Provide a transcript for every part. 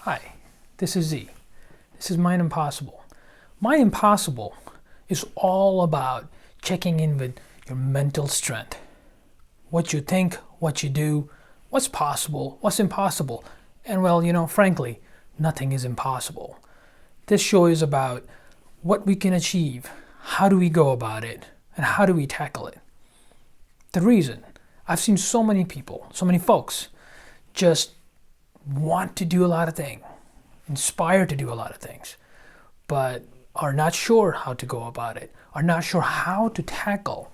Hi, this is Z. This is Mind Impossible. Mind Impossible is all about checking in with your mental strength. What you think, what you do, what's possible, what's impossible. And well, frankly, nothing is impossible. This show is about what we can achieve, how do we go about it, and how do we tackle it. The reason I've seen so many people, so many folks just want to do a lot of things, inspired to do a lot of things, but are not sure how to go about it, are not sure how to tackle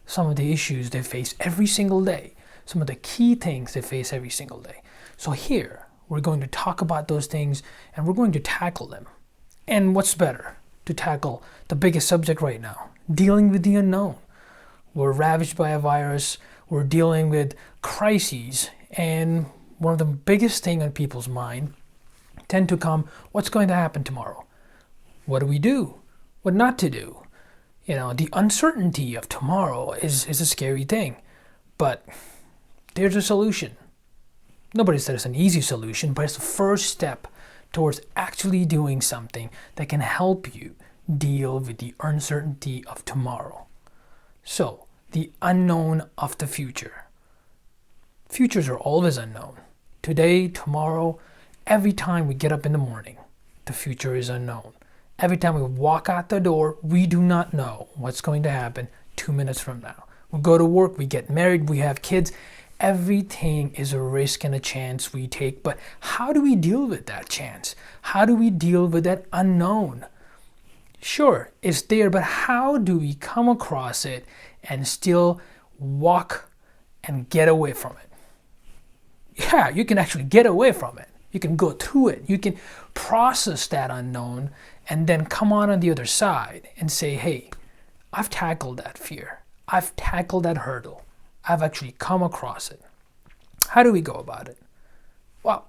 some of the issues they face every single day, some of the key things they face every single day. So here, we're going to talk about those things and we're going to tackle them. And what's better to tackle the biggest subject right now, dealing with the unknown. We're ravaged by a virus, we're dealing with crises, and one of the biggest things on people's mind tend to come, what's going to happen tomorrow? What do we do? What not to do? The uncertainty of tomorrow is a scary thing, but there's a solution. Nobody said it's an easy solution, but it's the first step towards actually doing something that can help you deal with the uncertainty of tomorrow. So, the unknown of the future. Futures are always unknown. Today, tomorrow, every time we get up in the morning, the future is unknown. Every time we walk out the door, we do not know what's going to happen 2 minutes from now. We go to work, we get married, we have kids. Everything is a risk and a chance we take. But how do we deal with that chance? How do we deal with that unknown? Sure, it's there, but how do we come across it and still walk and get away from it? Yeah, you can actually get away from it. You can go through it. You can process that unknown and then come on the other side and say, hey, I've tackled that fear. I've tackled that hurdle. I've actually come across it. How do we go about it? Well,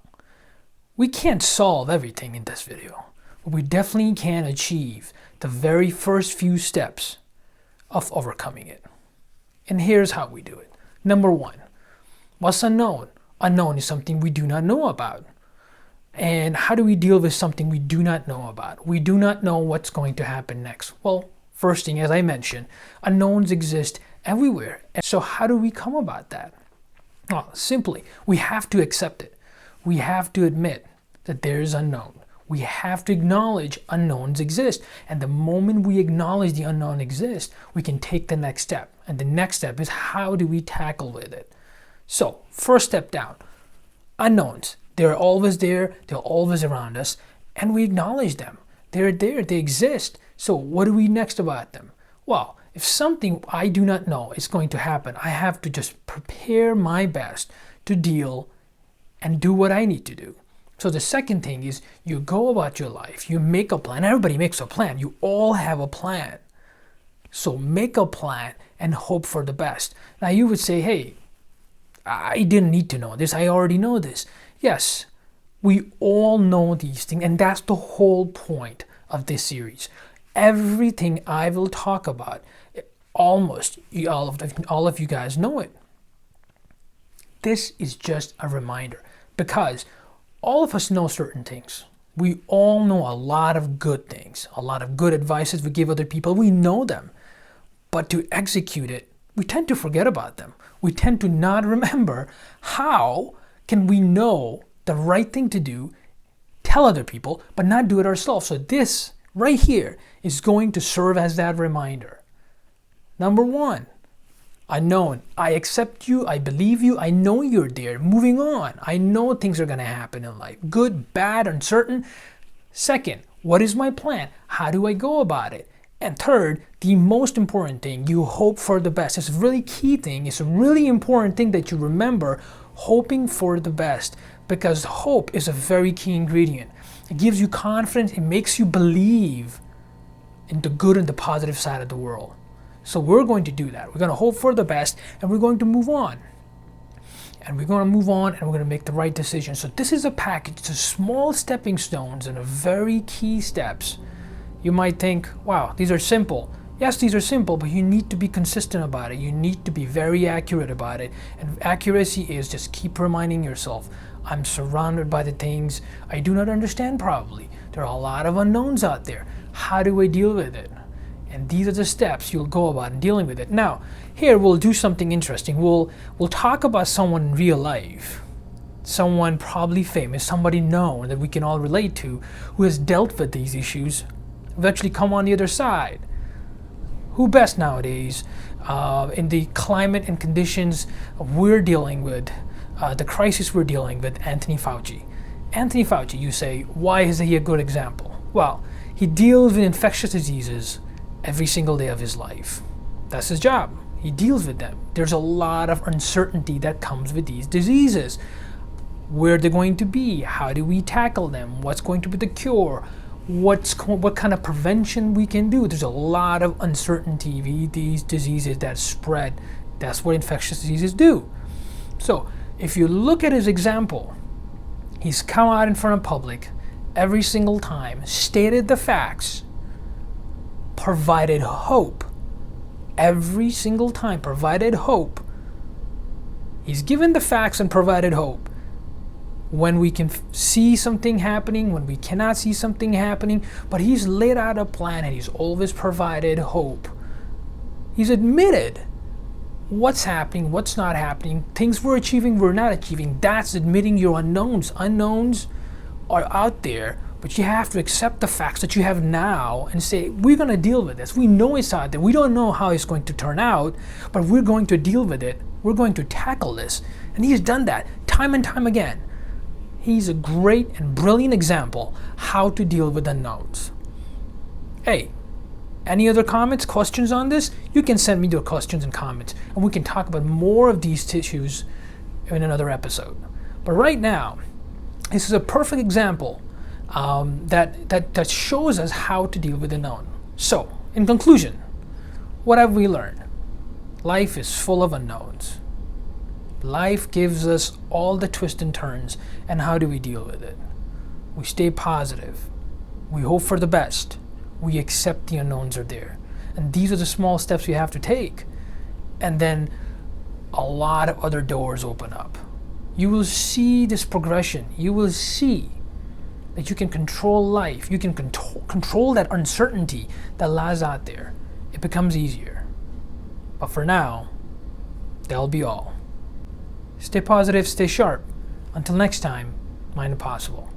we can't solve everything in this video, but we definitely can achieve the very first few steps of overcoming it. And here's how we do it. Number one, what's unknown? Unknown is something we do not know about. And how do we deal with something we do not know about? We do not know what's going to happen next. Well, first thing, as I mentioned, unknowns exist everywhere. So how do we come about that? Well, simply, we have to accept it. We have to admit that there is unknown. We have to acknowledge unknowns exist. And the moment we acknowledge the unknown exists, we can take the next step. And the next step is, how do we tackle with it? So, first step down, unknowns. They're always there, they're always around us, and we acknowledge them. They're there, they exist. So what do we next about them? Well, if something I do not know is going to happen, I have to just prepare my best to deal and do what I need to do. So the second thing is, you go about your life, you make a plan. Everybody makes a plan. You all have a plan. So make a plan and hope for the best. Now you would say, hey, I didn't need to know this. I already know this. Yes, we all know these things, and that's the whole point of this series. Everything I will talk about, almost all of you guys know it. This is just a reminder, because all of us know certain things. We all know a lot of good things, a lot of good advices we give other people. We know them, but to execute it, we tend to forget about them. We tend to not remember. How can we know the right thing to do, tell other people, but not do it ourselves? So this right here is going to serve as that reminder. Number one, unknown. I accept you, I believe you, I know you're there. Moving on. I know things are going to happen in life. Good, bad, uncertain. Second, what is my plan? How do I go about it? And third, the most important thing, you hope for the best. It's a really key thing. It's a really important thing that you remember, hoping for the best, because hope is a very key ingredient. It gives you confidence. It makes you believe in the good and the positive side of the world. So we're going to do that. We're going to hope for the best, and we're going to move on. And we're going to move on, and we're going to make the right decision. So this is a package. It's a small stepping stones and a very key steps. You might think, wow, these are simple. Yes, these are simple, but you need to be consistent about it. You need to be very accurate about it. And accuracy is just keep reminding yourself, I'm surrounded by the things I do not understand probably. There are a lot of unknowns out there. How do I deal with it? And these are the steps you'll go about in dealing with it. Now, here we'll do something interesting. We'll talk about someone in real life, someone probably famous, somebody known that we can all relate to, who has dealt with these issues, eventually come on the other side. Who best nowadays in the climate and conditions we're dealing with, the crisis we're dealing with? Anthony Fauci. Anthony Fauci, you say, why is he a good example? Well, he deals with infectious diseases every single day of his life. That's his job. He deals with them. There's a lot of uncertainty that comes with these diseases. Where they're going to be, how do we tackle them, what's going to be the cure, what kind of prevention we can do. There's a lot of uncertainty with these diseases that spread. That's what infectious diseases do. So if you look at his example, he's come out in front of public every single time, stated the facts, provided hope. Every single time provided hope. He's given the facts and provided hope. When we can see something happening, when we cannot see something happening, but he's laid out a plan and he's always provided hope. He's admitted what's happening, what's not happening, things we're achieving, we're not achieving. That's admitting your unknowns. Unknowns are out there, but you have to accept the facts that you have now and say, we're going to deal with this. We know it's out there. We don't know how it's going to turn out, but we're going to deal with it. We're going to tackle this. And he's done that time and time again. He's a great and brilliant example how to deal with unknowns. Hey, any other comments, questions on this? You can send me your questions and comments, and we can talk about more of these issues in another episode. But right now, this is a perfect example that shows us how to deal with the unknown. So, in conclusion, what have we learned? Life is full of unknowns. Life gives us all the twists and turns, and how do we deal with it? We stay positive. We hope for the best. We accept the unknowns are there. And these are the small steps we have to take. And then a lot of other doors open up. You will see this progression. You will see that you can control life. You can control that uncertainty that lies out there. It becomes easier. But for now, that'll be all. Stay positive, stay sharp. Until next time, mind impossible.